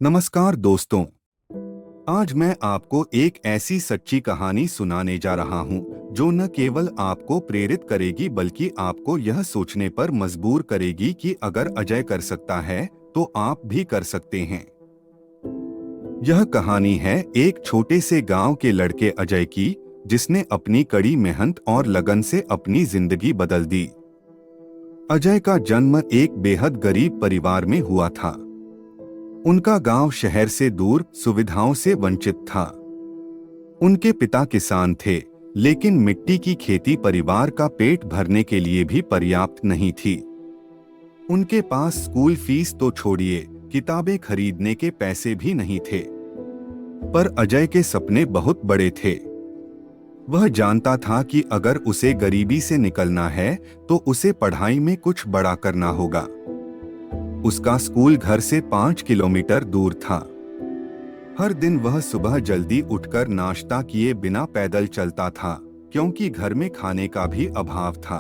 नमस्कार दोस्तों। आज मैं आपको एक ऐसी सच्ची कहानी सुनाने जा रहा हूं जो न केवल आपको प्रेरित करेगी बल्कि आपको यह सोचने पर मजबूर करेगी कि अगर अजय कर सकता है तो आप भी कर सकते हैं। यह कहानी है एक छोटे से गांव के लड़के अजय की, जिसने अपनी कड़ी मेहनत और लगन से अपनी जिंदगी बदल दी। अजय का जन्म एक बेहद गरीब परिवार में हुआ था। उनका गांव शहर से दूर, सुविधाओं से वंचित था। उनके पिता किसान थे, लेकिन मिट्टी की खेती परिवार का पेट भरने के लिए भी पर्याप्त नहीं थी। उनके पास स्कूल फीस तो छोड़िए, किताबें खरीदने के पैसे भी नहीं थे। पर अजय के सपने बहुत बड़े थे। वह जानता था कि अगर उसे गरीबी से निकलना है तो उसे पढ़ाई में कुछ बड़ा करना होगा। उसका स्कूल घर से 5 किलोमीटर दूर था। हर दिन वह सुबह जल्दी उठकर नाश्ता किए बिना पैदल चलता था, क्योंकि घर में खाने का भी अभाव था।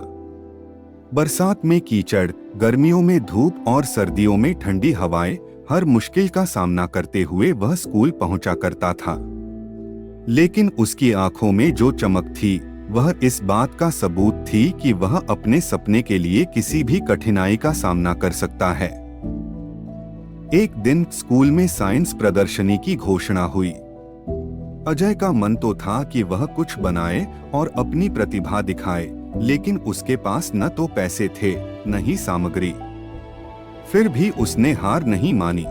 बरसात में कीचड़, गर्मियों में धूप और सर्दियों में ठंडी हवाएं, हर मुश्किल का सामना करते हुए वह स्कूल पहुंचा करता था। लेकिन उसकी आंखों में जो चमक थी वह इस बात का सबूत थी कि वह अपने सपने के लिए किसी भी कठिनाई का सामना कर सकता है। एक दिन स्कूल में साइंस प्रदर्शनी की घोषणा हुई। अजय का मन तो था कि वह कुछ बनाए और अपनी प्रतिभा दिखाए, लेकिन उसके पास न तो पैसे थे न ही सामग्री। फिर भी उसने हार नहीं मानी।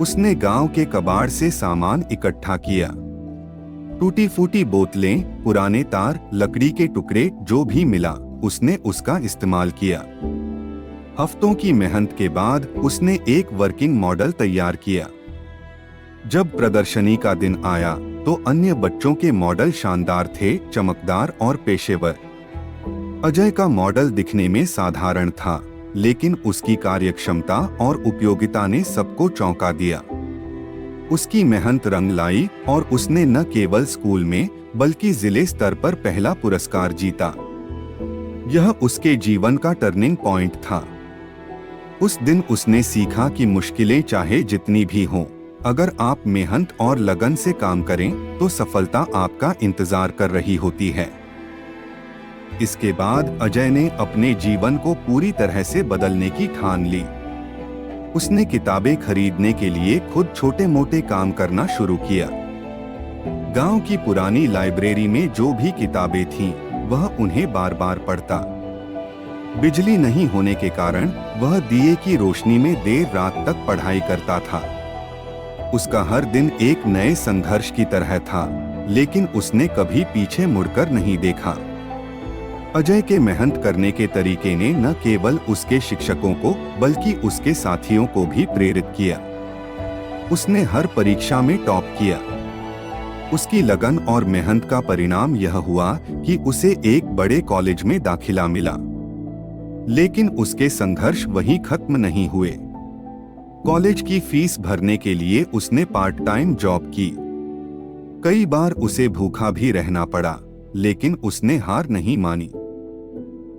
उसने गांव के कबाड़ से सामान इकट्ठा किया। टूटी फूटी बोतलें, पुराने तार, लकड़ी के टुकड़े, जो भी मिला उसने उसका इस्तेमाल किया। हफ्तों की मेहनत के बाद उसने एक वर्किंग मॉडल तैयार किया। जब प्रदर्शनी का दिन आया तो अन्य बच्चों के मॉडल शानदार थे, चमकदार और पेशेवर। अजय का मॉडल दिखने में साधारण था, लेकिन उसकी कार्यक्षमता और उपयोगिता ने सबको चौंका दिया। उसकी मेहनत रंग लाई और उसने न केवल स्कूल में बल्कि जिले स्तर पर पहला पुरस्कार जीता। यह उसके जीवन का टर्निंग पॉइंट था। उस दिन उसने सीखा कि मुश्किलें चाहे जितनी भी हों, अगर आप मेहनत और लगन से काम करें तो सफलता आपका इंतजार कर रही होती है। इसके बाद अजय ने अपने जीवन को पूरी तरह से बदलने की ठान ली। उसने किताबें खरीदने के लिए खुद छोटे मोटे काम करना शुरू किया। गांव की पुरानी लाइब्रेरी में जो भी किताबें थीं, वह उन्हें बार बार पढ़ता। बिजली नहीं होने के कारण वह दिए की रोशनी में देर रात तक पढ़ाई करता था। उसका हर दिन एक नए संघर्ष की तरह था, लेकिन उसने कभी पीछे मुड़कर नहीं देखा। अजय के मेहनत करने के तरीके ने न केवल उसके शिक्षकों को बल्कि उसके साथियों को भी प्रेरित किया। उसने हर परीक्षा में टॉप किया। उसकी लगन और मेहनत का परिणाम यह हुआ कि उसे एक बड़े कॉलेज में दाखिला मिला। लेकिन उसके संघर्ष वहीं खत्म नहीं हुए। कॉलेज की फीस भरने के लिए उसने पार्ट टाइम जॉब की। कई बार उसे भूखा भी रहना पड़ा, लेकिन उसने हार नहीं मानी।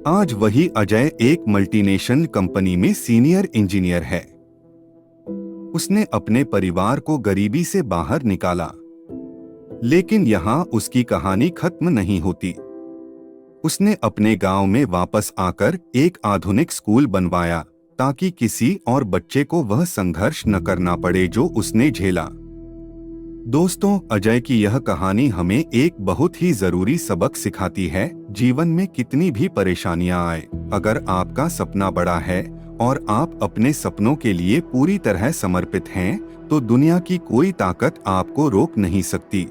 आज वही अजय एक मल्टीनेशनल कंपनी में सीनियर इंजीनियर है। उसने अपने परिवार को गरीबी से बाहर निकाला। लेकिन यहाँ उसकी कहानी खत्म नहीं होती। उसने अपने गांव में वापस आकर एक आधुनिक स्कूल बनवाया, ताकि किसी और बच्चे को वह संघर्ष न करना पड़े जो उसने झेला। दोस्तों, अजय की यह कहानी हमें एक बहुत ही जरूरी सबक सिखाती है। जीवन में कितनी भी परेशानियां आए, अगर आपका सपना बड़ा है और आप अपने सपनों के लिए पूरी तरह समर्पित हैं, तो दुनिया की कोई ताकत आपको रोक नहीं सकती।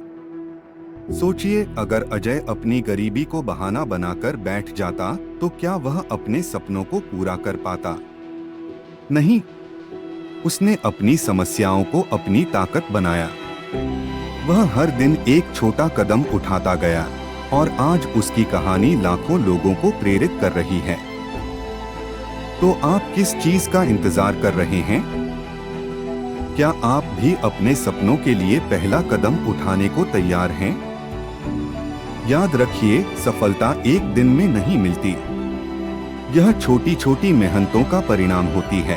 सोचिए, अगर अजय अपनी गरीबी को बहाना बनाकर बैठ जाता तो क्या वह अपने सपनों को पूरा कर पाता? नहीं, उसने अपनी समस्याओं को अपनी ताकत बनाया। वह हर दिन एक छोटा कदम उठाता गया और आज उसकी कहानी लाखों लोगों को प्रेरित कर रही है। तो आप किस चीज का इंतजार कर रहे हैं? क्या आप भी अपने सपनों के लिए पहला कदम उठाने को तैयार हैं? याद रखिए, सफलता एक दिन में नहीं मिलती। यह छोटी छोटी मेहनतों का परिणाम होती है।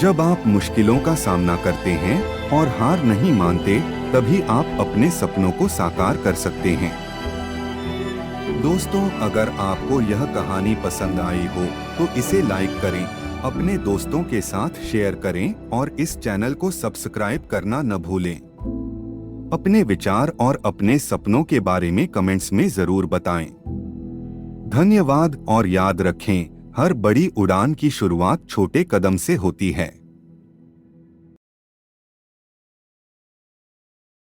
जब आप मुश्किलों का सामना करते हैं और हार नहीं मानते, तभी आप अपने सपनों को साकार कर सकते हैं। दोस्तों, अगर आपको यह कहानी पसंद आई हो तो इसे लाइक करें, अपने दोस्तों के साथ शेयर करें और इस चैनल को सब्सक्राइब करना न भूलें। अपने विचार और अपने सपनों के बारे में कमेंट्स में जरूर बताएं। धन्यवाद और याद रखें, हर बड़ी उड़ान की शुरुआत छोटे कदम से होती है।